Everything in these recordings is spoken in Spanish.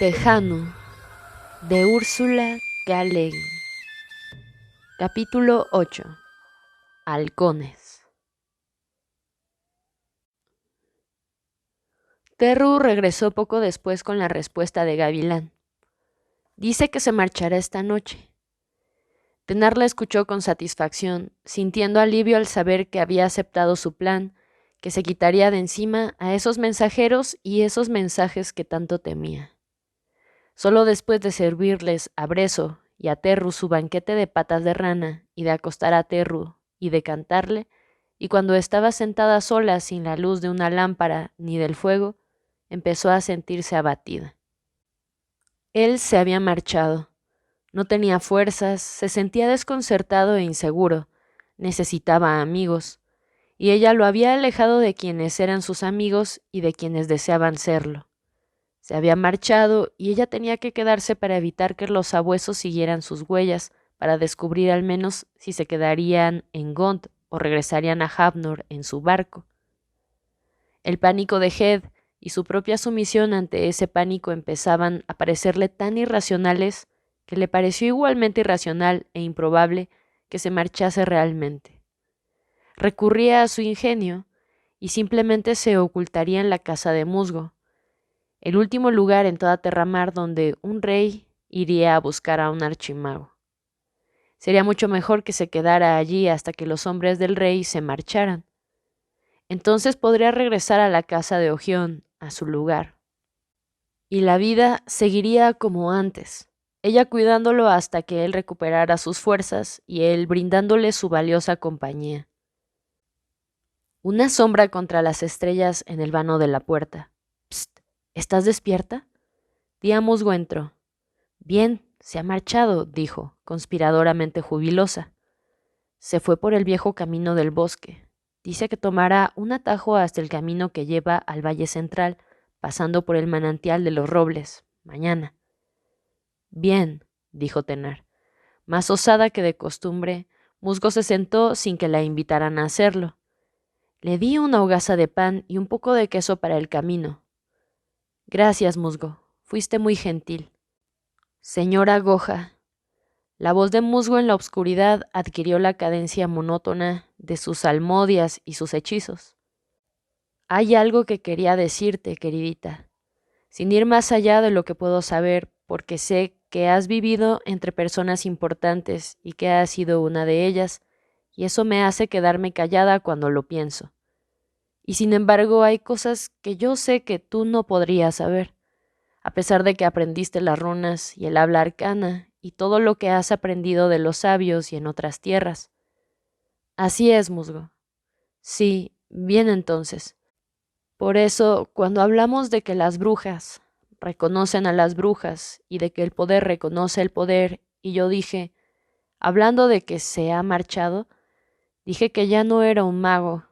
Tejano, de Úrsula K. Le Guin. Capítulo 8. Halcones. Terru regresó poco después con la respuesta de Gavilán. Dice que se marchará esta noche. Tenar la escuchó con satisfacción, sintiendo alivio al saber que había aceptado su plan, que se quitaría de encima a esos mensajeros y esos mensajes que tanto temía. Solo después de servirles a Brezo y a Terru su banquete de patas de rana, y de acostar a Terru y de cantarle, y cuando estaba sentada sola sin la luz de una lámpara ni del fuego, empezó a sentirse abatida. Él se había marchado. No tenía fuerzas, se sentía desconcertado e inseguro, necesitaba amigos, y ella lo había alejado de quienes eran sus amigos y de quienes deseaban serlo. Se había marchado y ella tenía que quedarse para evitar que los sabuesos siguieran sus huellas, para descubrir al menos si se quedarían en Gont o regresarían a Havnor en su barco. El pánico de Hed y su propia sumisión ante ese pánico empezaban a parecerle tan irracionales que le pareció igualmente irracional e improbable que se marchase realmente. Recurría a su ingenio y simplemente se ocultaría en la casa de musgo, el último lugar en toda Terramar donde un rey iría a buscar a un archimago. Sería mucho mejor que se quedara allí hasta que los hombres del rey se marcharan. Entonces podría regresar a la casa de Ogión, a su lugar. Y la vida seguiría como antes, ella cuidándolo hasta que él recuperara sus fuerzas y él brindándole su valiosa compañía. Una sombra contra las estrellas en el vano de la puerta. «Psst, ¿estás despierta?» Tía Musgo entró. «Bien, se ha marchado», dijo, conspiradoramente jubilosa. Se fue por el viejo camino del bosque. Dice que tomará un atajo hasta el camino que lleva al Valle Central, pasando por el manantial de los robles, mañana. «Bien», dijo Tenar. Más osada que de costumbre, Musgo se sentó sin que la invitaran a hacerlo. Le di una hogaza de pan y un poco de queso para el camino. «Gracias, Musgo. Fuiste muy gentil». «Señora Goja». La voz de Musgo en la oscuridad adquirió la cadencia monótona de sus salmodias y sus hechizos. «Hay algo que quería decirte, queridita, sin ir más allá de lo que puedo saber, porque sé que has vivido entre personas importantes y que has sido una de ellas, y eso me hace quedarme callada cuando lo pienso. Y sin embargo hay cosas que yo sé que tú no podrías saber, a pesar de que aprendiste las runas y el habla arcana y todo lo que has aprendido de los sabios y en otras tierras». «Así es, Musgo». «Sí, bien entonces. Por eso, cuando hablamos de que las brujas reconocen a las brujas y de que el poder reconoce el poder, y yo dije, hablando de que se ha marchado, dije que ya no era un mago,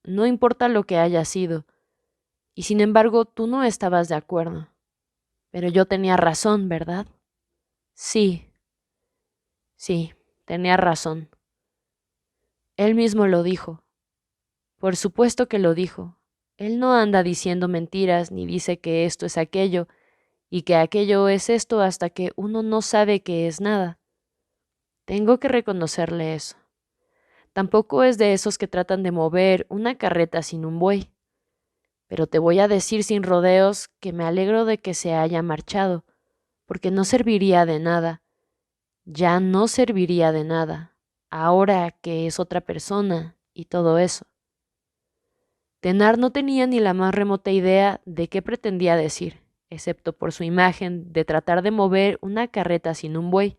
no importa lo que haya sido, y sin embargo tú no estabas de acuerdo. Pero yo tenía razón, ¿verdad?» «Sí, sí, tenía razón». Él mismo lo dijo. Por supuesto que lo dijo. Él no anda diciendo mentiras ni dice que esto es aquello y que aquello es esto hasta que uno no sabe que es nada. Tengo que reconocerle eso. Tampoco es de esos que tratan de mover una carreta sin un buey. Pero te voy a decir sin rodeos que me alegro de que se haya marchado, porque no serviría de nada. Ya no serviría de nada, ahora que es otra persona y todo eso. Tenar no tenía ni la más remota idea de qué pretendía decir, excepto por su imagen de tratar de mover una carreta sin un buey.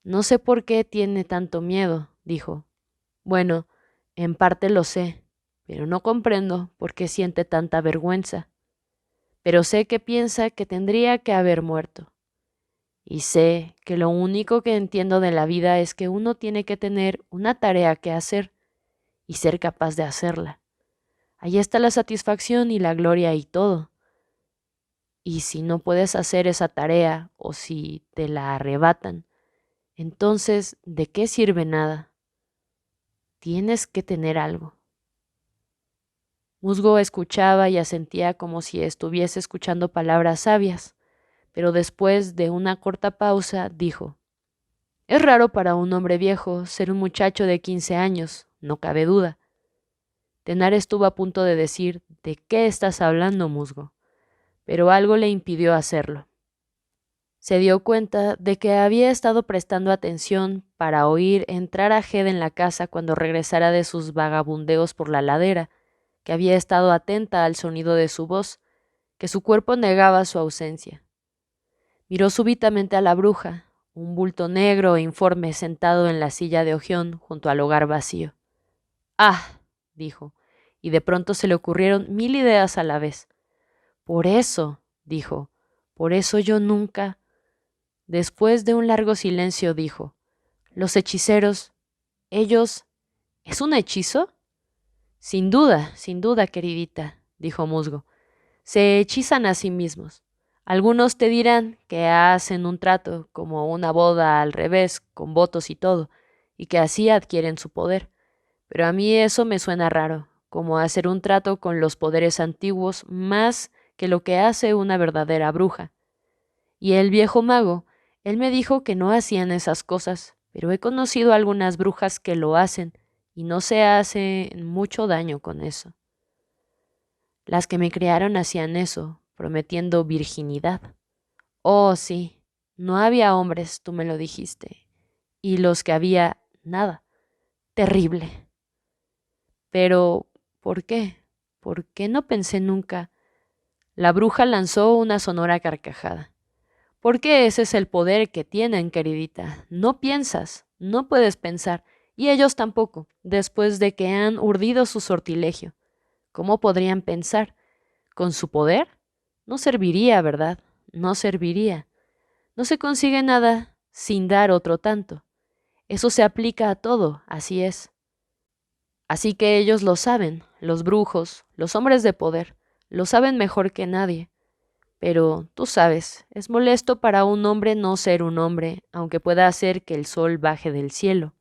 «No sé por qué tiene tanto miedo», dijo. «Bueno, en parte lo sé, pero no comprendo por qué siente tanta vergüenza. Pero sé que piensa que tendría que haber muerto. Y sé que lo único que entiendo de la vida es que uno tiene que tener una tarea que hacer y ser capaz de hacerla. Ahí está la satisfacción y la gloria y todo. Y si no puedes hacer esa tarea o si te la arrebatan, entonces, ¿de qué sirve nada? Tienes que tener algo». Musgo escuchaba y asentía como si estuviese escuchando palabras sabias, pero después de una corta pausa dijo: «Es raro para un hombre viejo ser un muchacho de 15 años, no cabe duda». Tenar estuvo a punto de decir: «¿De qué estás hablando, musgo?», pero algo le impidió hacerlo. Se dio cuenta de que había estado prestando atención para oír entrar a Jed en la casa cuando regresara de sus vagabundeos por la ladera, que había estado atenta al sonido de su voz, que su cuerpo negaba su ausencia. Miró súbitamente a la bruja, un bulto negro e informe sentado en la silla de hojión junto al hogar vacío. «Ah», dijo, y de pronto se le ocurrieron 1000 ideas a la vez. «Por eso», dijo, «por eso yo nunca». Después de un largo silencio dijo: «Los hechiceros, ellos... ¿Es un hechizo?». Sin duda, queridita», dijo Musgo. «Se hechizan a sí mismos. Algunos te dirán que hacen un trato, como una boda al revés, con votos y todo, y que así adquieren su poder. Pero a mí eso me suena raro, como hacer un trato con los poderes antiguos más que lo que hace una verdadera bruja. Y el viejo mago, él me dijo que no hacían esas cosas, pero he conocido a algunas brujas que lo hacen, y no se hace mucho daño con eso. Las que me criaron hacían eso, prometiendo virginidad. Oh, sí, no había hombres, tú me lo dijiste, y los que había, nada. Terrible. Pero, ¿por qué? ¿Por qué no pensé nunca? La bruja lanzó una sonora carcajada. Porque ese es el poder que tienen, queridita. No piensas, no puedes pensar, y ellos tampoco, después de que han urdido su sortilegio. ¿Cómo podrían pensar? ¿Con su poder? No serviría, ¿verdad? No serviría. No se consigue nada sin dar otro tanto. Eso se aplica a todo, así es. Así que ellos lo saben, los brujos, los hombres de poder, lo saben mejor que nadie. Pero, tú sabes, es molesto para un hombre no ser un hombre, aunque pueda hacer que el sol baje del cielo.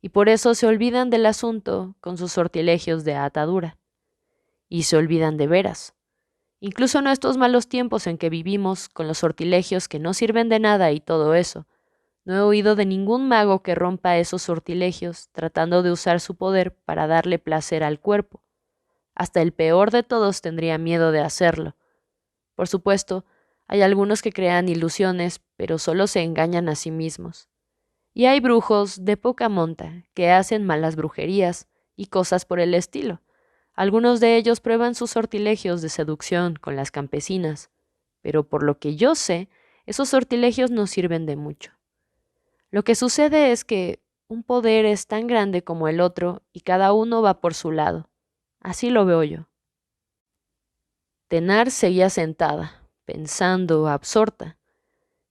Y por eso se olvidan del asunto con sus sortilegios de atadura. Y se olvidan de veras. Incluso en estos malos tiempos en que vivimos, con los sortilegios que no sirven de nada y todo eso, no he oído de ningún mago que rompa esos sortilegios tratando de usar su poder para darle placer al cuerpo. Hasta el peor de todos tendría miedo de hacerlo. Por supuesto, hay algunos que crean ilusiones, pero solo se engañan a sí mismos. Y hay brujos de poca monta que hacen malas brujerías y cosas por el estilo. Algunos de ellos prueban sus sortilegios de seducción con las campesinas, pero por lo que yo sé, esos sortilegios no sirven de mucho. Lo que sucede es que un poder es tan grande como el otro y cada uno va por su lado. Así lo veo yo. Tenar seguía sentada, pensando, absorta.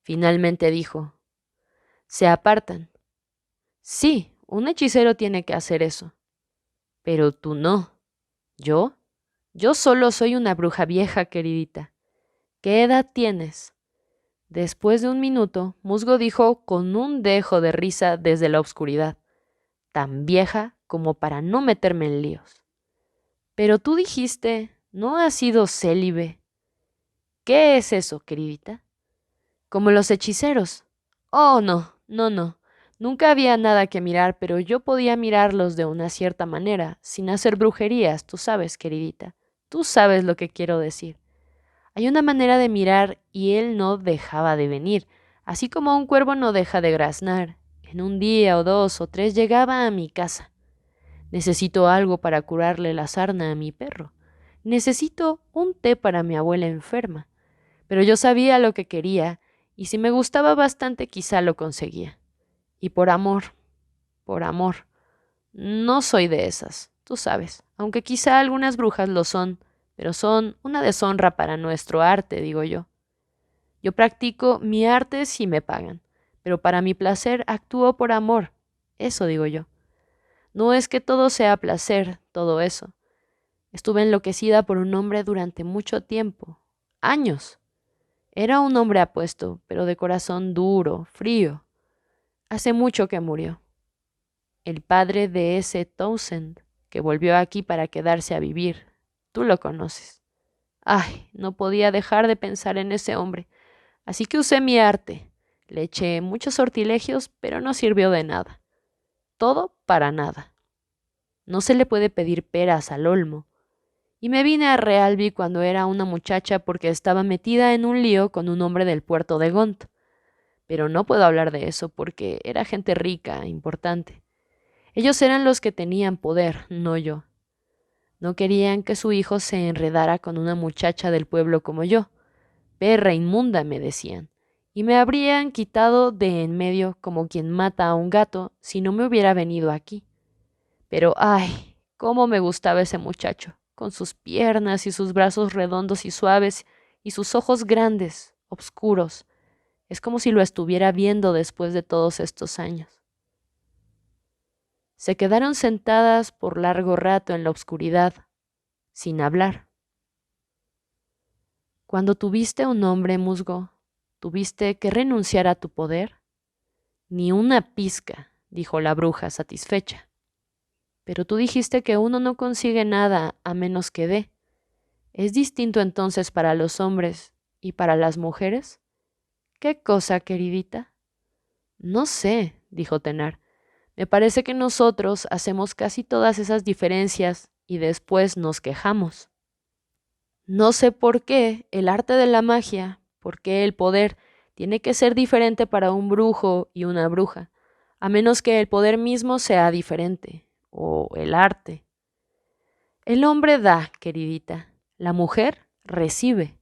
Finalmente dijo: «Se apartan». «Sí, un hechicero tiene que hacer eso». «Pero tú no». «¿Yo? Yo solo soy una bruja vieja, queridita». «¿Qué edad tienes?». Después de un minuto, Musgo dijo con un dejo de risa desde la oscuridad: «Tan vieja como para no meterme en líos». «Pero tú dijiste, ¿no has sido célibe?». «¿Qué es eso, queridita?». «Como los hechiceros». «Oh, no, no, no. Nunca había nada que mirar, pero yo podía mirarlos de una cierta manera, sin hacer brujerías, tú sabes, queridita. Tú sabes lo que quiero decir. Hay una manera de mirar y él no dejaba de venir, así como un cuervo no deja de graznar. En un día o 2 o 3 llegaba a mi casa. Necesito algo para curarle la sarna a mi perro. Necesito un té para mi abuela enferma. Pero yo sabía lo que quería, y si me gustaba bastante quizá lo conseguía. Y por amor. No soy de esas, tú sabes, aunque quizá algunas brujas lo son, pero son una deshonra para nuestro arte, digo yo. Yo practico mi arte si me pagan, pero para mi placer actúo por amor, eso digo yo. No es que todo sea placer, todo eso. Estuve enloquecida por un hombre durante mucho tiempo, años. Era un hombre apuesto, pero de corazón duro, frío. Hace mucho que murió. El padre de ese Townsend, que volvió aquí para quedarse a vivir. Tú lo conoces. Ay, no podía dejar de pensar en ese hombre. Así que usé mi arte. Le eché muchos sortilegios, pero no sirvió de nada. Todo para nada. No se le puede pedir peras al olmo. Y me vine a Realby cuando era una muchacha porque estaba metida en un lío con un hombre del puerto de Gont. Pero no puedo hablar de eso porque era gente rica, importante. Ellos eran los que tenían poder, no yo. No querían que su hijo se enredara con una muchacha del pueblo como yo. Perra inmunda, me decían. Y me habrían quitado de en medio como quien mata a un gato si no me hubiera venido aquí. Pero ay, cómo me gustaba ese muchacho, con sus piernas y sus brazos redondos y suaves y sus ojos grandes, oscuros. Es como si lo estuviera viendo después de todos estos años. Se quedaron sentadas por largo rato en la oscuridad, sin hablar. Cuando tuviste un hombre, musgo, ¿tuviste que renunciar a tu poder? Ni una pizca, dijo la bruja satisfecha. Pero tú dijiste que uno no consigue nada a menos que dé. ¿Es distinto entonces para los hombres y para las mujeres? ¿Qué cosa, queridita? No sé, dijo Tenar. Me parece que nosotros hacemos casi todas esas diferencias y después nos quejamos. No sé por qué el arte de la magia, por qué el poder, tiene que ser diferente para un brujo y una bruja, a menos que el poder mismo sea diferente, o el arte. El hombre da, queridita, la mujer recibe.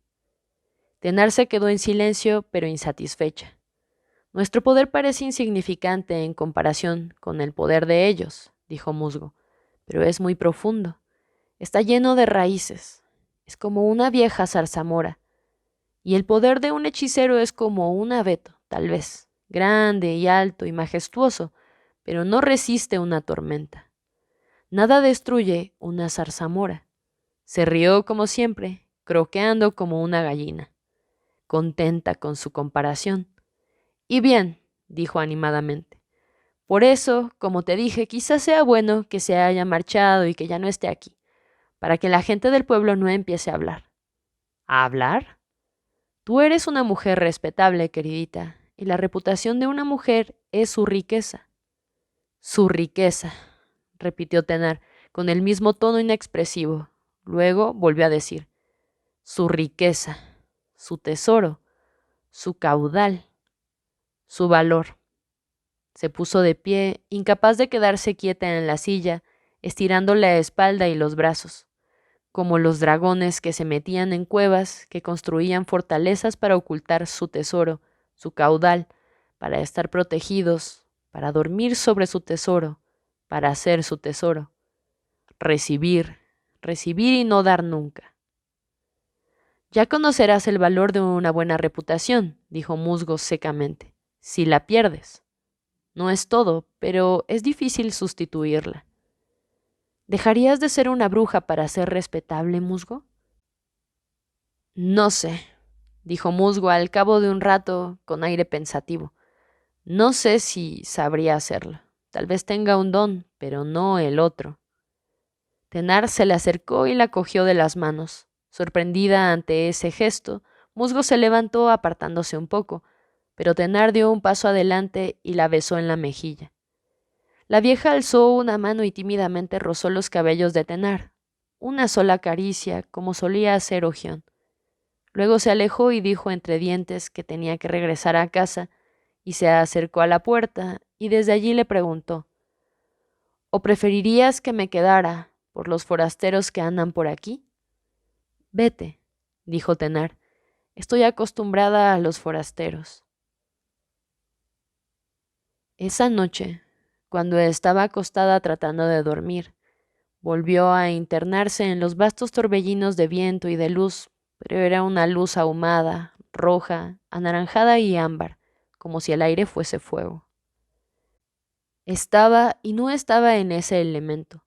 Tenar se quedó en silencio, pero insatisfecha. Nuestro poder parece insignificante en comparación con el poder de ellos, dijo Musgo, pero es muy profundo. Está lleno de raíces. Es como una vieja zarzamora. Y el poder de un hechicero es como un abeto, tal vez, grande y alto y majestuoso, pero no resiste una tormenta. Nada destruye una zarzamora. Se rió como siempre, croqueando como una gallina, contenta con su comparación. Y bien, dijo animadamente. Por eso, como te dije, quizás sea bueno que se haya marchado y que ya no esté aquí, para que la gente del pueblo no empiece a hablar. ¿A hablar? Tú eres una mujer respetable, queridita, y la reputación de una mujer es su riqueza. Su riqueza, repitió Tenar, con el mismo tono inexpresivo. Luego volvió a decir, su riqueza, su tesoro, su caudal, su valor. Se puso de pie, incapaz de quedarse quieta en la silla, estirando la espalda y los brazos, como los dragones que se metían en cuevas, que construían fortalezas para ocultar su tesoro, su caudal, para estar protegidos, para dormir sobre su tesoro, para hacer su tesoro. Recibir, recibir y no dar nunca. Ya conocerás el valor de una buena reputación, dijo Musgo secamente, si la pierdes. No es todo, pero es difícil sustituirla. ¿Dejarías de ser una bruja para ser respetable, Musgo? No sé, dijo Musgo al cabo de un rato con aire pensativo. No sé si sabría hacerlo. Tal vez tenga un don, pero no el otro. Tenar se le acercó y la cogió de las manos. Sorprendida ante ese gesto, Musgo se levantó apartándose un poco, pero Tenar dio un paso adelante y la besó en la mejilla. La vieja alzó una mano y tímidamente rozó los cabellos de Tenar. Una sola caricia, como solía hacer Ogión. Luego se alejó y dijo entre dientes que tenía que regresar a casa, y se acercó a la puerta, y desde allí le preguntó, ¿o preferirías que me quedara por los forasteros que andan por aquí? Vete, dijo Tenar, estoy acostumbrada a los forasteros. Esa noche, cuando estaba acostada tratando de dormir, volvió a internarse en los vastos torbellinos de viento y de luz, pero era una luz ahumada, roja, anaranjada y ámbar, como si el aire fuese fuego. Estaba y no estaba en ese elemento,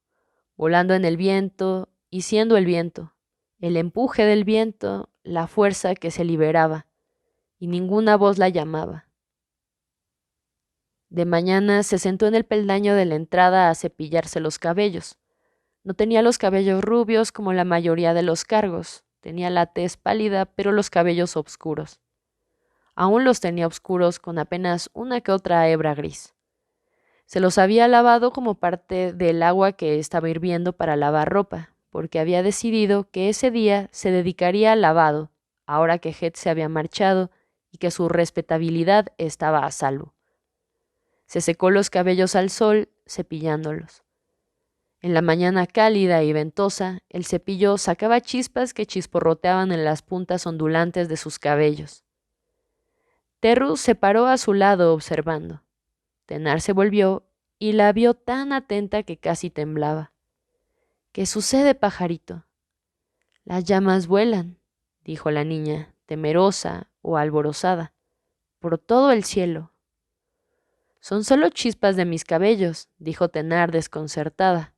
volando en el viento y siendo el viento, el empuje del viento, la fuerza que se liberaba, y ninguna voz la llamaba. De mañana se sentó en el peldaño de la entrada a cepillarse los cabellos. No tenía los cabellos rubios como la mayoría de los cargos, tenía la tez pálida, pero los cabellos oscuros. Aún los tenía oscuros con apenas una que otra hebra gris. Se los había lavado como parte del agua que estaba hirviendo para lavar ropa, porque había decidido que ese día se dedicaría al lavado, ahora que Heath se había marchado y que su respetabilidad estaba a salvo. Se secó los cabellos al sol, cepillándolos. En la mañana cálida y ventosa, el cepillo sacaba chispas que chisporroteaban en las puntas ondulantes de sus cabellos. Terru se paró a su lado observando. Tenar se volvió y la vio tan atenta que casi temblaba. ¿Qué sucede, pajarito? Las llamas vuelan, dijo la niña, temerosa o alborozada, por todo el cielo. Son solo chispas de mis cabellos, dijo Tenar desconcertada.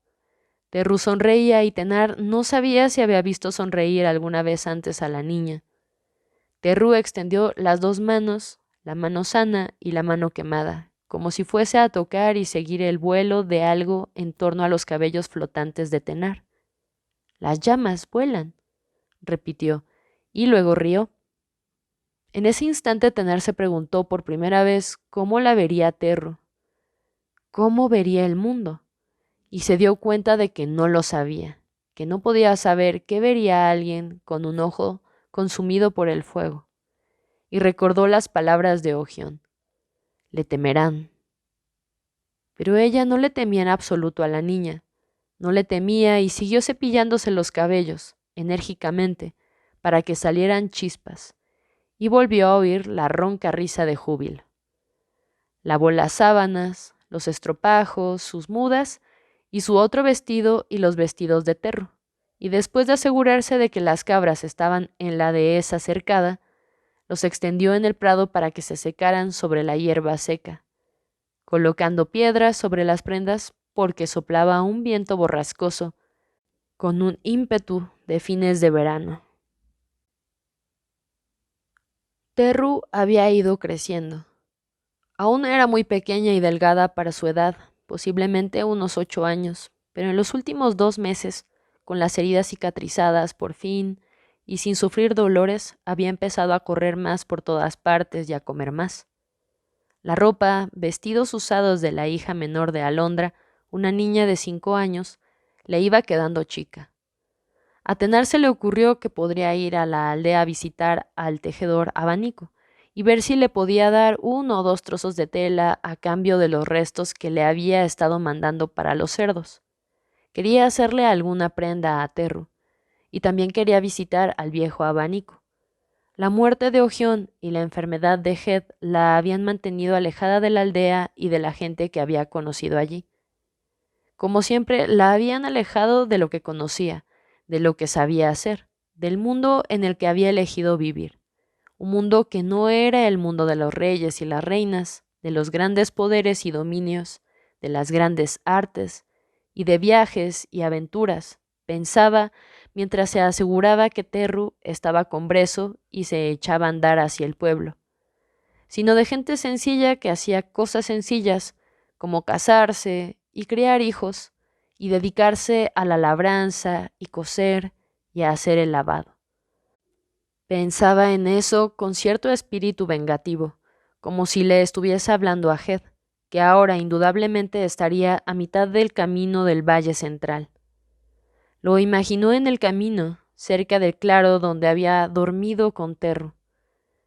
Terru sonreía y Tenar no sabía si había visto sonreír alguna vez antes a la niña. Terru extendió las dos manos, la mano sana y la mano quemada, como si fuese a tocar y seguir el vuelo de algo en torno a los cabellos flotantes de Tenar. Las llamas vuelan, repitió, y luego rió. En ese instante Tenar se preguntó por primera vez cómo la vería Terru, cómo vería el mundo, y se dio cuenta de que no lo sabía, que no podía saber qué vería alguien con un ojo consumido por el fuego, y recordó las palabras de Ogión. Le temerán. Pero ella no le temía en absoluto a la niña, no le temía y siguió cepillándose los cabellos, enérgicamente, para que salieran chispas, y volvió a oír la ronca risa de júbilo. Lavó las sábanas, los estropajos, sus mudas, y su otro vestido y los vestidos de Terru, y después de asegurarse de que las cabras estaban en la dehesa cercada, los extendió en el prado para que se secaran sobre la hierba seca, colocando piedras sobre las prendas porque soplaba un viento borrascoso con un ímpetu de fines de verano. Terru había ido creciendo. Aún era muy pequeña y delgada para su edad, posiblemente unos 8 años, pero en los últimos 2 meses, con las heridas cicatrizadas por fin y sin sufrir dolores, había empezado a correr más por todas partes y a comer más. La ropa, vestidos usados de la hija menor de Alondra, una niña de 5 años, le iba quedando chica. A Tenar se le ocurrió que podría ir a la aldea a visitar al tejedor Abanico y ver si le podía dar 1 o 2 trozos de tela a cambio de los restos que le había estado mandando para los cerdos. Quería hacerle alguna prenda a Terru, y también quería visitar al viejo Abanico. La muerte de Ogión y la enfermedad de Heath la habían mantenido alejada de la aldea y de la gente que había conocido allí. Como siempre, la habían alejado de lo que conocía, de lo que sabía hacer, del mundo en el que había elegido vivir. Un mundo que no era el mundo de los reyes y las reinas, de los grandes poderes y dominios, de las grandes artes, y de viajes y aventuras, pensaba mientras se aseguraba que Terru estaba con Brezo y se echaba a andar hacia el pueblo, sino de gente sencilla que hacía cosas sencillas, como casarse y criar hijos, y dedicarse a la labranza y coser y a hacer el lavado. Pensaba en eso con cierto espíritu vengativo, como si le estuviese hablando a Heath, que ahora indudablemente estaría a mitad del camino del Valle Central. Lo imaginó en el camino, cerca del claro donde había dormido con Terru.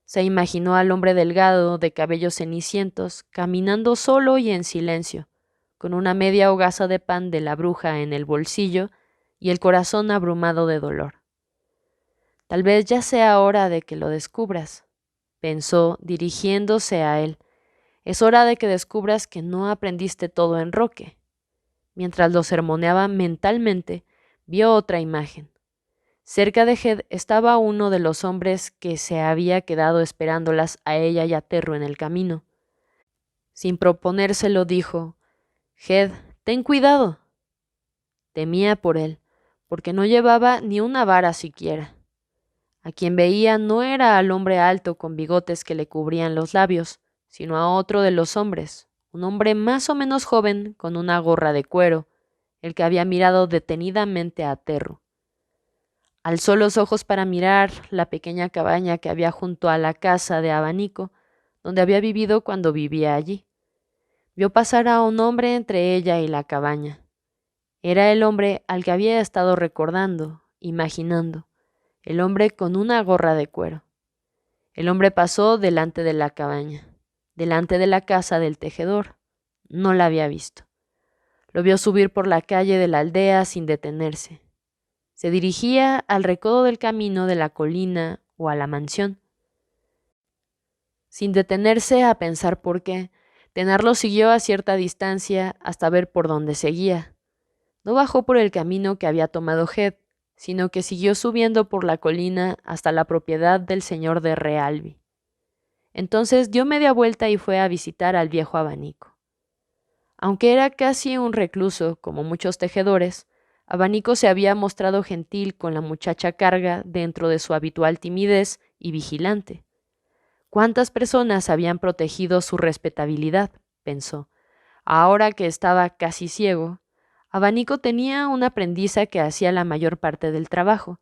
Se imaginó al hombre delgado, de cabellos cenicientos, caminando solo y en silencio, con una media hogaza de pan de la bruja en el bolsillo y el corazón abrumado de dolor. Tal vez ya sea hora de que lo descubras, pensó dirigiéndose a él. Es hora de que descubras que no aprendiste todo en Roque. Mientras lo sermoneaba mentalmente, vio otra imagen. Cerca de Heath estaba uno de los hombres que se había quedado esperándolas a ella y a Terru en el camino. Sin proponérselo dijo: «Heath, ten cuidado». Temía por él, porque no llevaba ni una vara siquiera. A quien veía no era al hombre alto con bigotes que le cubrían los labios, sino a otro de los hombres, un hombre más o menos joven con una gorra de cuero, el que había mirado detenidamente a Terru. Alzó los ojos para mirar la pequeña cabaña que había junto a la casa de Abanico, donde había vivido cuando vivía allí. Vio pasar a un hombre entre ella y la cabaña. Era el hombre al que había estado recordando, imaginando, el hombre con una gorra de cuero. El hombre pasó delante de la cabaña, delante de la casa del tejedor. No la había visto. Lo vio subir por la calle de la aldea sin detenerse. Se dirigía al recodo del camino de la colina o a la mansión. Sin detenerse a pensar por qué, Tenar lo siguió a cierta distancia hasta ver por dónde seguía. No bajó por el camino que había tomado Head, sino que siguió subiendo por la colina hasta la propiedad del señor de Realby. Entonces dio media vuelta y fue a visitar al viejo Abanico. Aunque era casi un recluso, como muchos tejedores, Abanico se había mostrado gentil con la muchacha Carga dentro de su habitual timidez y vigilante. ¿Cuántas personas habían protegido su respetabilidad?, pensó. Ahora que estaba casi ciego, Abanico tenía una aprendiza que hacía la mayor parte del trabajo.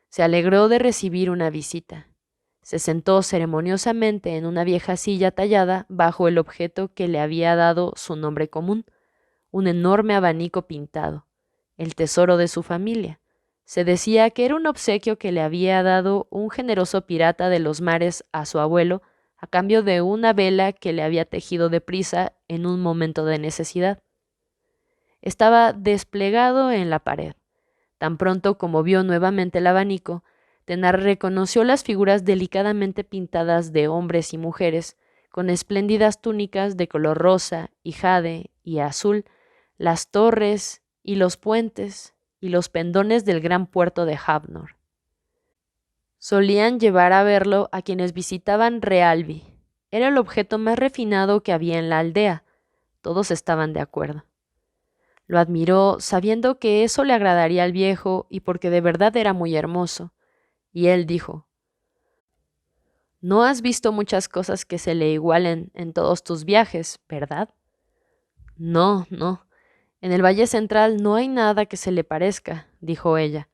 Se alegró de recibir una visita. Se sentó ceremoniosamente en una vieja silla tallada bajo el objeto que le había dado su nombre común, un enorme abanico pintado, el tesoro de su familia. Se decía que era un obsequio que le había dado un generoso pirata de los mares a su abuelo a cambio de una vela que le había tejido deprisa en un momento de necesidad. Estaba desplegado en la pared. Tan pronto como vio nuevamente el abanico, Tenar reconoció las figuras delicadamente pintadas de hombres y mujeres, con espléndidas túnicas de color rosa y jade y azul, las torres y los puentes y los pendones del gran puerto de Havnor. Solían llevar a verlo a quienes visitaban Realby. Era el objeto más refinado que había en la aldea. Todos estaban de acuerdo. Lo admiró sabiendo que eso le agradaría al viejo y porque de verdad era muy hermoso. Y él dijo: «No has visto muchas cosas que se le igualen en todos tus viajes, ¿verdad?» «No, no. En el Valle Central no hay nada que se le parezca», dijo ella.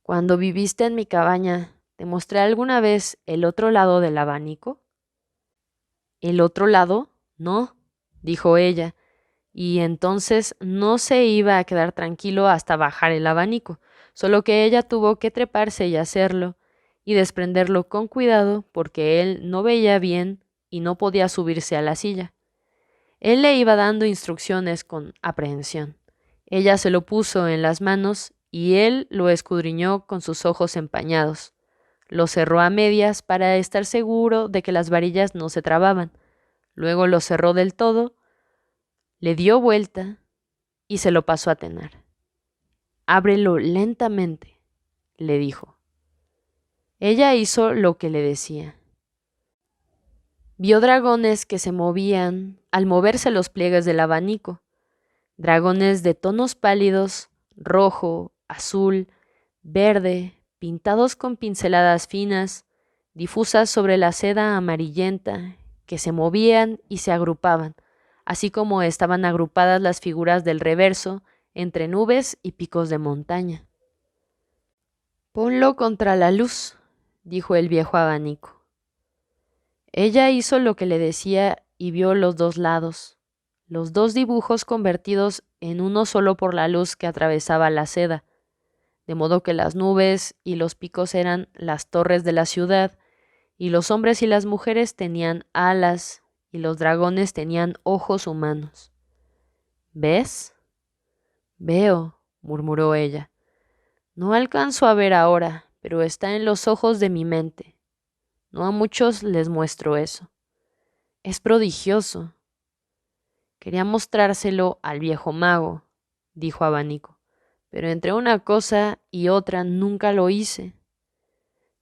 «Cuando viviste en mi cabaña, ¿te mostré alguna vez el otro lado del abanico?» «¿El otro lado? No», dijo ella, y entonces no se iba a quedar tranquilo hasta bajar el abanico, solo que ella tuvo que treparse y hacerlo, y desprenderlo con cuidado porque él no veía bien y no podía subirse a la silla. Él le iba dando instrucciones con aprehensión. Ella se lo puso en las manos y él lo escudriñó con sus ojos empañados. Lo cerró a medias para estar seguro de que las varillas no se trababan. Luego lo cerró del todo, le dio vuelta y se lo pasó a Tenar. «Ábrelo lentamente», le dijo. Ella hizo lo que le decía. Vio dragones que se movían al moverse los pliegues del abanico, dragones de tonos pálidos, rojo, azul, verde, pintados con pinceladas finas, difusas sobre la seda amarillenta, que se movían y se agrupaban, así como estaban agrupadas las figuras del reverso entre nubes y picos de montaña. «Ponlo contra la luz», dijo el viejo abanico. Ella hizo lo que le decía y vio los dos lados, los dos dibujos convertidos en uno solo por la luz que atravesaba la seda, de modo que las nubes y los picos eran las torres de la ciudad, y los hombres y las mujeres tenían alas, y los dragones tenían ojos humanos. «¿Ves?» «Veo», murmuró ella. «No alcanzo a ver ahora, pero está en los ojos de mi mente. No a muchos les muestro eso. Es prodigioso». «Quería mostrárselo al viejo mago», dijo Abanico, «pero entre una cosa y otra nunca lo hice».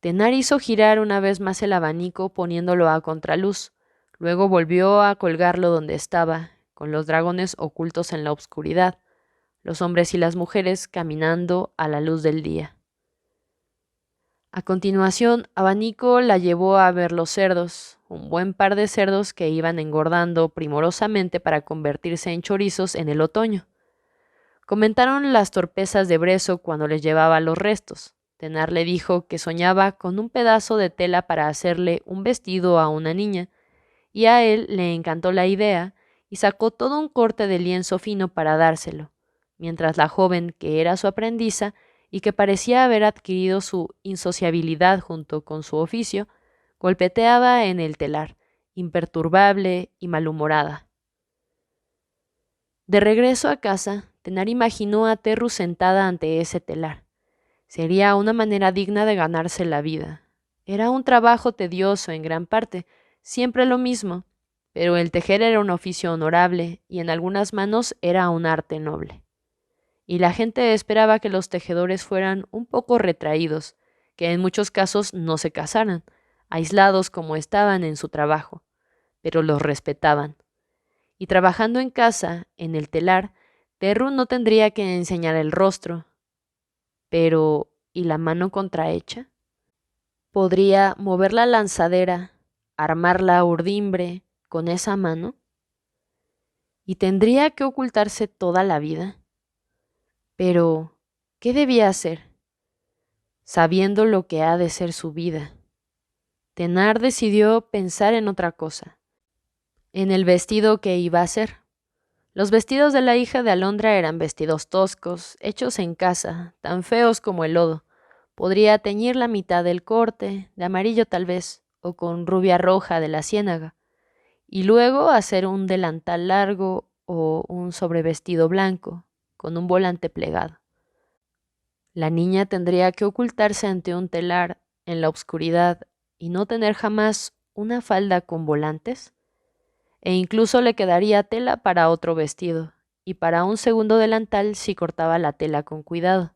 Tenar hizo girar una vez más el abanico poniéndolo a contraluz. Luego volvió a colgarlo donde estaba, con los dragones ocultos en la oscuridad, los hombres y las mujeres caminando a la luz del día. A continuación, Abanico la llevó a ver los cerdos, un buen par de cerdos que iban engordando primorosamente para convertirse en chorizos en el otoño. Comentaron las torpezas de Brezo cuando les llevaba los restos. Tenar le dijo que soñaba con un pedazo de tela para hacerle un vestido a una niña, y a él le encantó la idea y sacó todo un corte de lienzo fino para dárselo, mientras la joven, que era su aprendiza y que parecía haber adquirido su insociabilidad junto con su oficio, golpeteaba en el telar, imperturbable y malhumorada. De regreso a casa, Tenar imaginó a Terru sentada ante ese telar. Sería una manera digna de ganarse la vida. Era un trabajo tedioso en gran parte, siempre lo mismo, pero el tejer era un oficio honorable y en algunas manos era un arte noble. Y la gente esperaba que los tejedores fueran un poco retraídos, que en muchos casos no se casaran, aislados como estaban en su trabajo, pero los respetaban. Y trabajando en casa, en el telar, Terru no tendría que enseñar el rostro. Pero, ¿y la mano contrahecha? ¿Podría mover la lanzadera, armar la urdimbre con esa mano? ¿Y tendría que ocultarse toda la vida? Pero, ¿qué debía hacer? Sabiendo lo que ha de ser su vida, Tenar decidió pensar en otra cosa, en el vestido que iba a hacer. Los vestidos de la hija de Alondra eran vestidos toscos, hechos en casa, tan feos como el lodo. Podría teñir la mitad del corte, de amarillo tal vez, o con rubia roja de la ciénaga, y luego hacer un delantal largo o un sobrevestido blanco, con un volante plegado. La niña tendría que ocultarse ante un telar en la oscuridad y no tener jamás una falda con volantes, e incluso le quedaría tela para otro vestido, y para un segundo delantal si cortaba la tela con cuidado.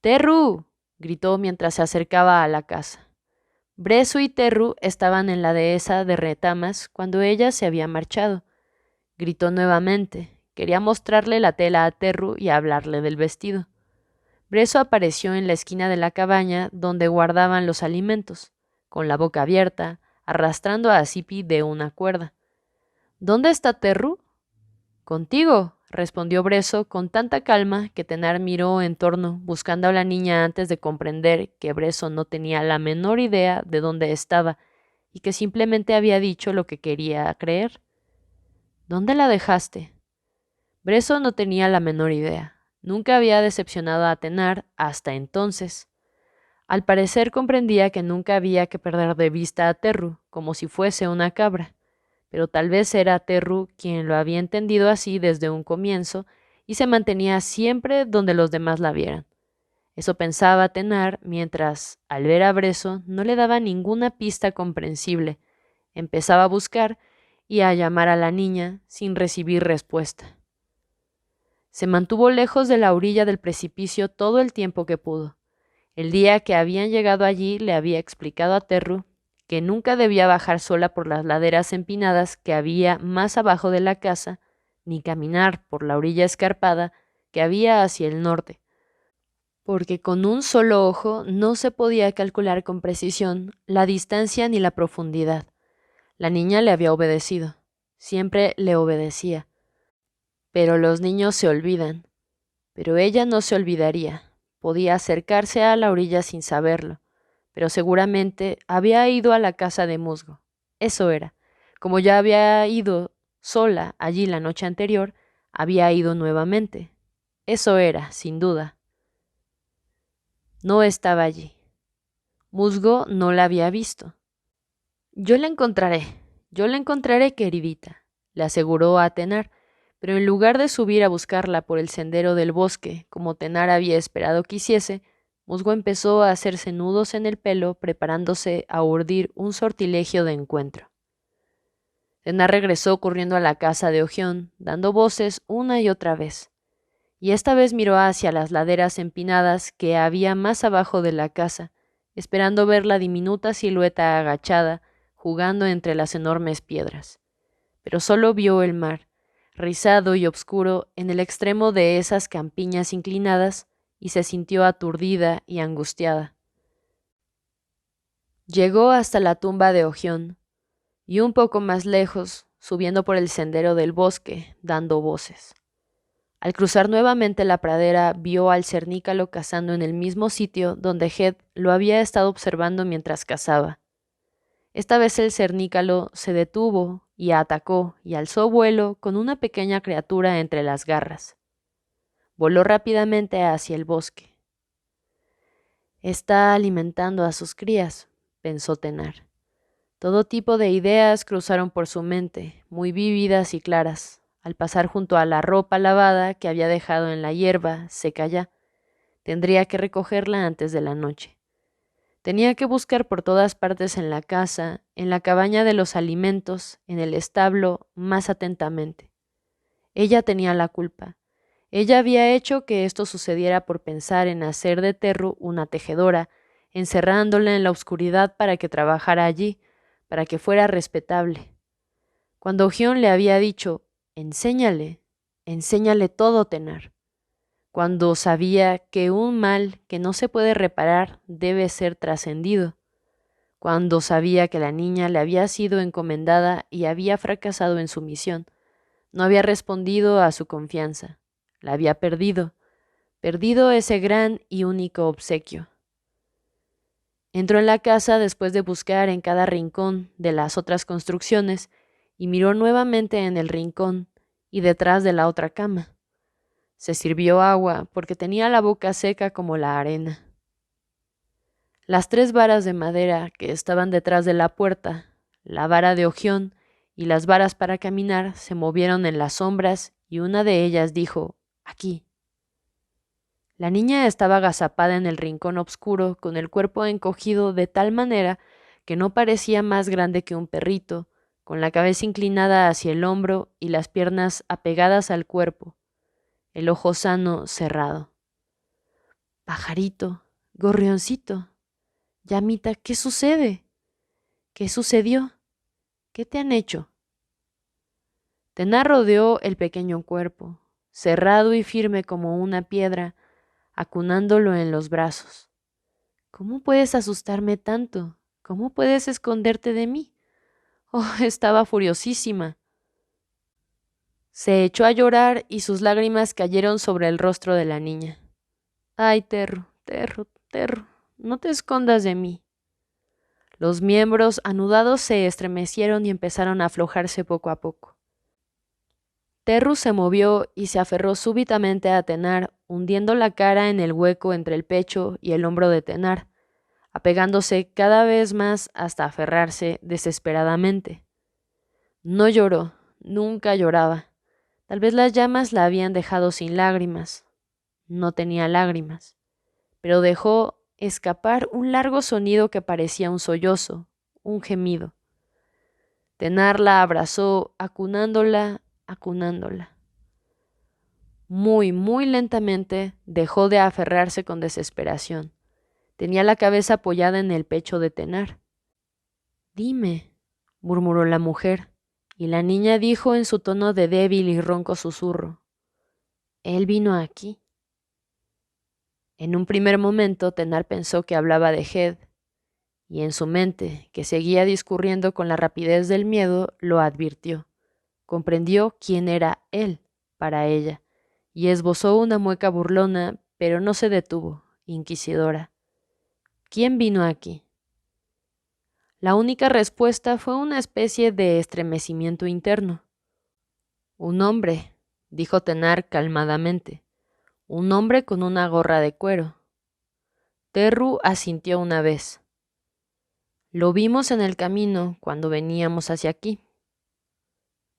¡Terru! Gritó mientras se acercaba a la casa. Breso y Terru estaban en la dehesa de retamas cuando ella se había marchado. Gritó nuevamente. Quería mostrarle la tela a Terru y hablarle del vestido. Breso apareció en la esquina de la cabaña donde guardaban los alimentos, con la boca abierta, arrastrando a Zipi de una cuerda. ¿Dónde está Terru? Contigo, respondió Breso con tanta calma que Tenar miró en torno, buscando a la niña antes de comprender que Breso no tenía la menor idea de dónde estaba y que simplemente había dicho lo que quería creer. ¿Dónde la dejaste? Breso no tenía la menor idea. Nunca había decepcionado a Tenar hasta entonces. Al parecer comprendía que nunca había que perder de vista a Terru, como si fuese una cabra. Pero tal vez era Terru quien lo había entendido así desde un comienzo y se mantenía siempre donde los demás la vieran. Eso pensaba Tenar mientras, al ver a Breso, no le daba ninguna pista comprensible. Empezaba a buscar y a llamar a la niña sin recibir respuesta. Se mantuvo lejos de la orilla del precipicio todo el tiempo que pudo. El día que habían llegado allí le había explicado a Terru que nunca debía bajar sola por las laderas empinadas que había más abajo de la casa, ni caminar por la orilla escarpada que había hacia el norte, porque con un solo ojo no se podía calcular con precisión la distancia ni la profundidad. La niña le había obedecido, siempre le obedecía. Pero los niños se olvidan, pero ella no se olvidaría. Podía acercarse a la orilla sin saberlo, pero seguramente había ido a la casa de musgo. Eso era. Como ya había ido sola allí la noche anterior, había ido nuevamente. Eso era, sin duda. No estaba allí. Musgo no la había visto. Yo la encontraré, queridita, le aseguró a Tenar, pero en lugar de subir a buscarla por el sendero del bosque, como Tenar había esperado que hiciese, Musgo empezó a hacerse nudos en el pelo, preparándose a urdir un sortilegio de encuentro. Tenar regresó corriendo a la casa de Ojión, dando voces una y otra vez, y esta vez miró hacia las laderas empinadas que había más abajo de la casa, esperando ver la diminuta silueta agachada, jugando entre las enormes piedras. Pero solo vio el mar, rizado y oscuro en el extremo de esas campiñas inclinadas, y se sintió aturdida y angustiada. Llegó hasta la tumba de Ojión, y un poco más lejos, subiendo por el sendero del bosque, dando voces. Al cruzar nuevamente la pradera, vio al cernícalo cazando en el mismo sitio donde Head lo había estado observando mientras cazaba. Esta vez el cernícalo se detuvo y atacó y alzó vuelo con una pequeña criatura entre las garras. Voló rápidamente hacia el bosque. Está alimentando a sus crías, pensó Tenar. Todo tipo de ideas cruzaron por su mente, muy vívidas y claras, al pasar junto a la ropa lavada que había dejado en la hierba, seca ya. Tendría que recogerla antes de la noche. Tenía que buscar por todas partes en la casa, en la cabaña de los alimentos, en el establo, más atentamente. Ella tenía la culpa. Ella había hecho que esto sucediera por pensar en hacer de Terru una tejedora, encerrándola en la oscuridad para que trabajara allí, para que fuera respetable. Cuando Gion le había dicho, enséñale todo, Tenar. Cuando sabía que un mal que no se puede reparar debe ser trascendido. Cuando sabía que la niña le había sido encomendada y había fracasado en su misión. No había respondido a su confianza. La había perdido ese gran y único obsequio. Entró en la casa después de buscar en cada rincón de las otras construcciones y miró nuevamente en el rincón y detrás de la otra cama. Se sirvió agua porque tenía la boca seca como la arena. Las 3 varas de madera que estaban detrás de la puerta, la vara de Ogión y las varas para caminar se movieron en las sombras y una de ellas dijo, «Aquí». La niña estaba agazapada en el rincón oscuro con el cuerpo encogido de tal manera que no parecía más grande que un perrito, con la cabeza inclinada hacia el hombro y las piernas apegadas al cuerpo, el ojo sano cerrado. «Pajarito, gorrioncito, llamita, ¿qué sucede? ¿Qué sucedió? ¿Qué te han hecho?» Tenar rodeó el pequeño cuerpo, cerrado y firme como una piedra, acunándolo en los brazos. «¿Cómo puedes asustarme tanto? ¿Cómo puedes esconderte de mí?» Oh, estaba furiosísima. Se echó a llorar y sus lágrimas cayeron sobre el rostro de la niña. «Ay, Terru, no te escondas de mí». Los miembros anudados se estremecieron y empezaron a aflojarse poco a poco. Terru se movió y se aferró súbitamente a Tenar, hundiendo la cara en el hueco entre el pecho y el hombro de Tenar, apegándose cada vez más hasta aferrarse desesperadamente. No lloró, nunca lloraba. Tal vez las llamas la habían dejado sin lágrimas. No tenía lágrimas, pero dejó escapar un largo sonido que parecía un sollozo, un gemido. Tenar la abrazó, acunándola. Muy, muy lentamente dejó de aferrarse con desesperación. Tenía la cabeza apoyada en el pecho de Tenar. «Dime», murmuró la mujer, y la niña dijo en su tono de débil y ronco susurro, «Él vino aquí». En un primer momento Tenar pensó que hablaba de Head, y en su mente, que seguía discurriendo con la rapidez del miedo, lo advirtió. Comprendió quién era él para ella, y esbozó una mueca burlona, pero no se detuvo, inquisidora. «¿Quién vino aquí?» La única respuesta fue una especie de estremecimiento interno. «Un hombre», dijo Tenar calmadamente, «un hombre con una gorra de cuero». Terru asintió una vez. «Lo vimos en el camino cuando veníamos hacia aquí».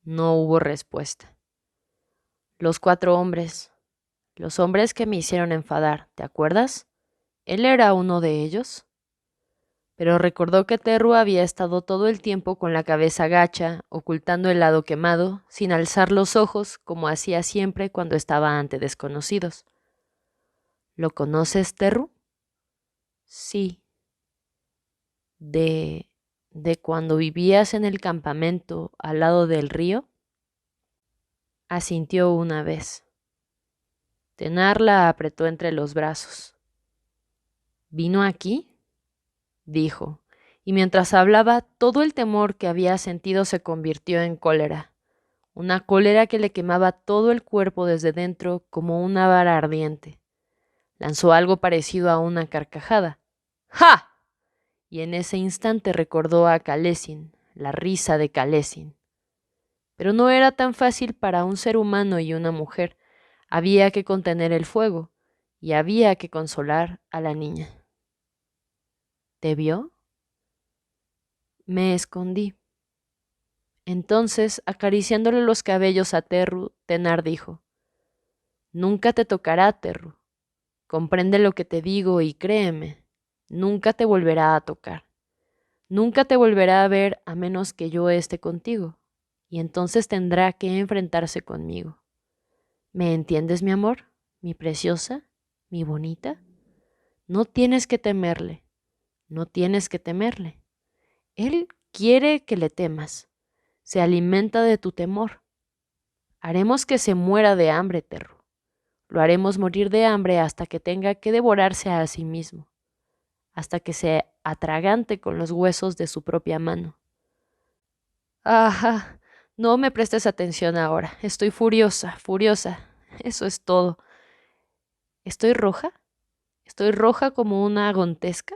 No hubo respuesta. «Los 4 hombres, los hombres que me hicieron enfadar, ¿te acuerdas? ¿Él era uno de ellos?» Pero recordó que Terru había estado todo el tiempo con la cabeza gacha, ocultando el lado quemado, sin alzar los ojos, como hacía siempre cuando estaba ante desconocidos. «¿Lo conoces, Terru?» «Sí». ¿De cuando vivías en el campamento al lado del río?» Asintió una vez. Tenar la apretó entre los brazos. «¿Vino aquí?», dijo, y mientras hablaba todo el temor que había sentido se convirtió en cólera, una cólera que le quemaba todo el cuerpo desde dentro como una vara ardiente. Lanzó algo parecido a una carcajada. ¡Ja! Y en ese instante recordó a Khalesin, la risa de Khalesin. Pero no era tan fácil para un ser humano y una mujer. Había que contener el fuego y había que consolar a la niña. ¿Te vio? Me escondí. Entonces, acariciándole los cabellos a Terru, Tenar dijo: Nunca te tocará, Terru. Comprende lo que te digo y créeme, nunca te volverá a tocar. Nunca te volverá a ver a menos que yo esté contigo, y entonces tendrá que enfrentarse conmigo. ¿Me entiendes, mi amor? ¿Mi preciosa? ¿Mi bonita? No tienes que temerle, no tienes que temerle. Él quiere que le temas, se alimenta de tu temor. Haremos que se muera de hambre, Terru. Lo haremos morir de hambre hasta que tenga que devorarse a sí mismo, hasta que se atragante con los huesos de su propia mano. Ajá, no me prestes atención ahora. Estoy furiosa, furiosa. Eso es todo. ¿Estoy roja? ¿Estoy roja como una agontesca?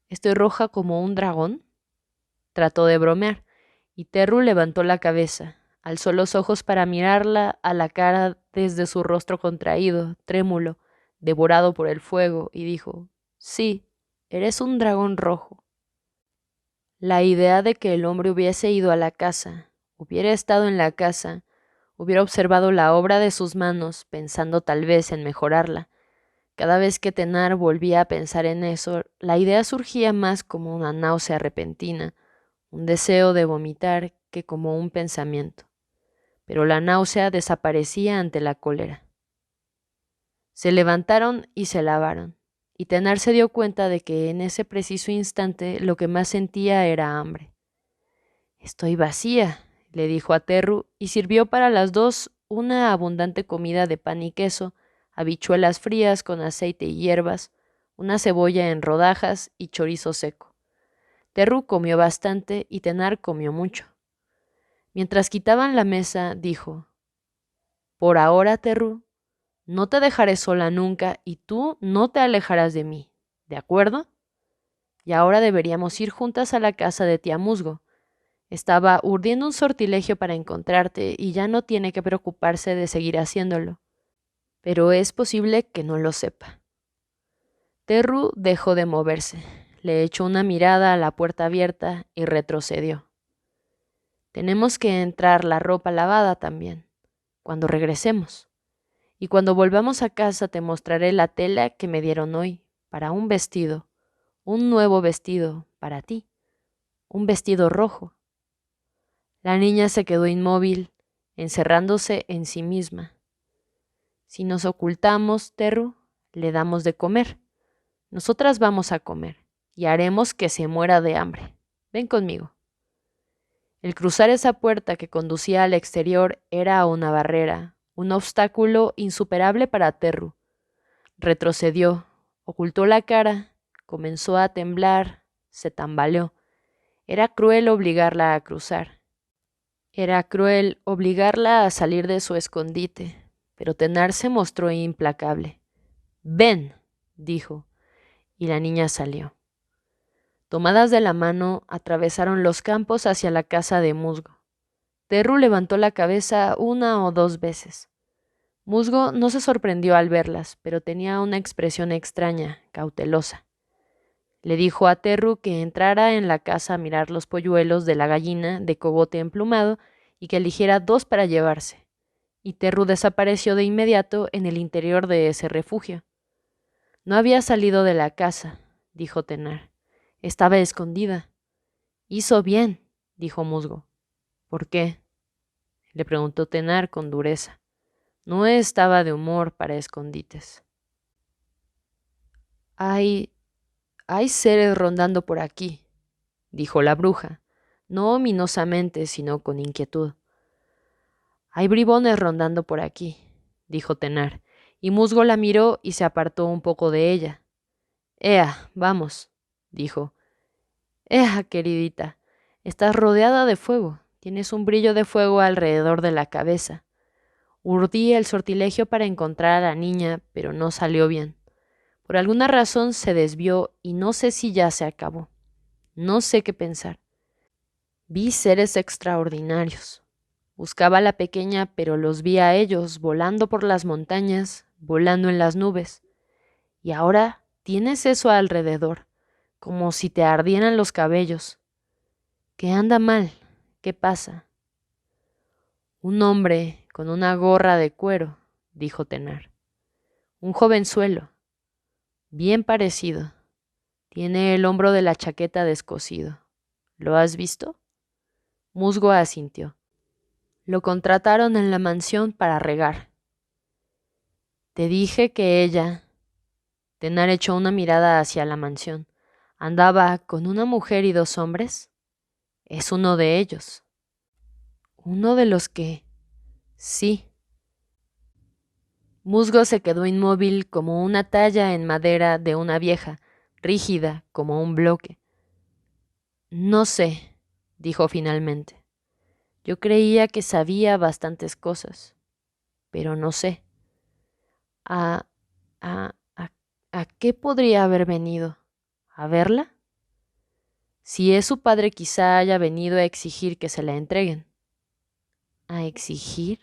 ¿Estoy roja como un dragón? Trató de bromear, y Terru levantó la cabeza, alzó los ojos para mirarla a la cara desde su rostro contraído, trémulo, devorado por el fuego, y dijo: Sí, eres un dragón rojo. La idea de que el hombre hubiese ido a la casa, hubiera estado en la casa, hubiera observado la obra de sus manos, pensando tal vez en mejorarla. Cada vez que Tenar volvía a pensar en eso, la idea surgía más como una náusea repentina, un deseo de vomitar que como un pensamiento. Pero la náusea desaparecía ante la cólera. Se levantaron y se lavaron, y Tenar se dio cuenta de que en ese preciso instante lo que más sentía era hambre. Estoy vacía, le dijo a Terru, y sirvió para las dos una abundante comida de pan y queso, habichuelas frías con aceite y hierbas, una cebolla en rodajas y chorizo seco. Terru comió bastante y Tenar comió mucho. Mientras quitaban la mesa, dijo: Por ahora, Terru, no te dejaré sola nunca y tú no te alejarás de mí, ¿de acuerdo? Y ahora deberíamos ir juntas a la casa de tía Musgo. Estaba urdiendo un sortilegio para encontrarte y ya no tiene que preocuparse de seguir haciéndolo. Pero es posible que no lo sepa. Terru dejó de moverse, le echó una mirada a la puerta abierta y retrocedió. Tenemos que entrar la ropa lavada también, cuando regresemos. Y cuando volvamos a casa te mostraré la tela que me dieron hoy para un vestido, un nuevo vestido para ti, un vestido rojo. La niña se quedó inmóvil, encerrándose en sí misma. Si nos ocultamos, Terru, le damos de comer. Nosotras vamos a comer y haremos que se muera de hambre. Ven conmigo. El cruzar esa puerta que conducía al exterior era una barrera, un obstáculo insuperable para Terru. Retrocedió, ocultó la cara, comenzó a temblar, se tambaleó. Era cruel obligarla a cruzar. Era cruel obligarla a salir de su escondite, pero Tenar se mostró implacable. «Ven», dijo, y la niña salió. Tomadas de la mano, atravesaron los campos hacia la casa de Musgo. Terru levantó la cabeza una o dos veces. Musgo no se sorprendió al verlas, pero tenía una expresión extraña, cautelosa. Le dijo a Terru que entrara en la casa a mirar los polluelos de la gallina de cogote emplumado y que eligiera 2 para llevarse. Y Terru desapareció de inmediato en el interior de ese refugio. No había salido de la casa, dijo Tenar. Estaba escondida. Hizo bien, dijo Musgo. ¿Por qué?, le preguntó Tenar con dureza. No estaba de humor para escondites. Hay seres rondando por aquí, dijo la bruja, no ominosamente, sino con inquietud. Hay bribones rondando por aquí, dijo Tenar, y Musgo la miró y se apartó un poco de ella. Ea, vamos, dijo. Ea, queridita, estás rodeada de fuego, Tienes un brillo de fuego alrededor de la cabeza. Urdí el sortilegio para encontrar a la niña, pero no salió bien. Por alguna razón se desvió y no sé si ya se acabó. No sé qué pensar. Vi seres extraordinarios. Buscaba a la pequeña, pero los vi a ellos volando por las montañas, volando en las nubes. Y ahora tienes eso alrededor, como si te ardieran los cabellos. ¿Qué anda mal? ¿Qué pasa? Un hombre con una gorra de cuero, dijo Tenar. Un jovenzuelo, bien parecido. Tiene el hombro de la chaqueta descosido. ¿Lo has visto? Musgo asintió. Lo contrataron en la mansión para regar. Te dije que ella... Tenar echó una mirada hacia la mansión. ¿Andaba con una mujer y 2 hombres? Es uno de ellos. ¿Uno de los que...? Sí. Musgo se quedó inmóvil como una talla en madera de una vieja, rígida como un bloque. No sé, dijo finalmente. Yo creía que sabía bastantes cosas, pero no sé. ¿A, a, a, a qué podría haber venido? ¿A verla? Si es su padre, quizá haya venido a exigir que se la entreguen. ¿A exigir?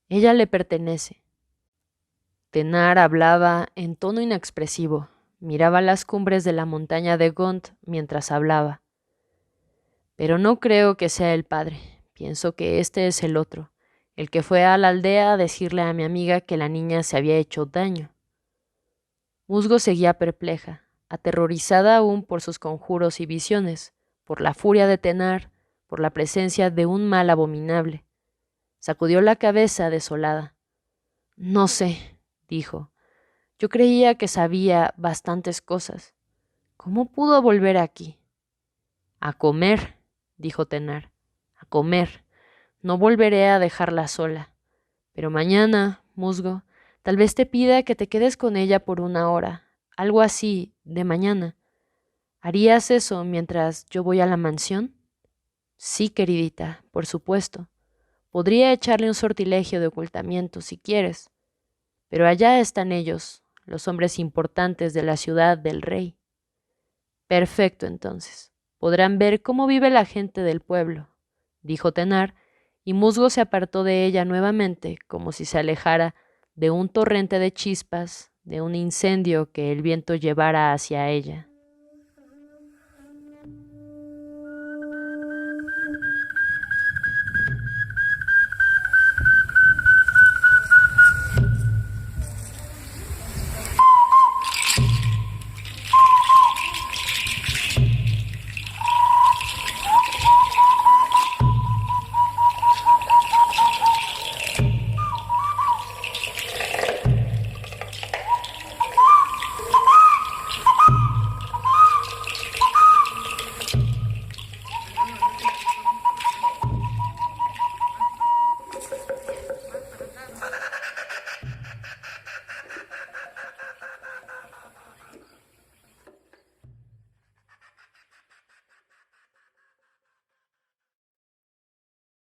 Ella le pertenece. Tenar hablaba en tono inexpresivo. Miraba las cumbres de la montaña de Gont mientras hablaba. Pero no creo que sea el padre. Pienso que este es el otro, el que fue a la aldea a decirle a mi amiga que la niña se había hecho daño. Musgo seguía perpleja, aterrorizada aún por sus conjuros y visiones, por la furia de Tenar, por la presencia de un mal abominable. Sacudió la cabeza desolada. No sé, dijo. Yo creía que sabía bastantes cosas. ¿Cómo pudo volver aquí? A comer, dijo Tenar. A comer. No volveré a dejarla sola. Pero mañana, Musgo, tal vez te pida que te quedes con ella por 1 hora. Algo así, de mañana. ¿Harías eso mientras yo voy a la mansión? Sí, queridita, por supuesto. Podría echarle un sortilegio de ocultamiento si quieres. Pero allá están ellos, los hombres importantes de la ciudad del rey. Perfecto, entonces. Podrán ver cómo vive la gente del pueblo, dijo Tenar, y Musgo se apartó de ella nuevamente, como si se alejara de un torrente de chispas, de un incendio que el viento llevara hacia ella.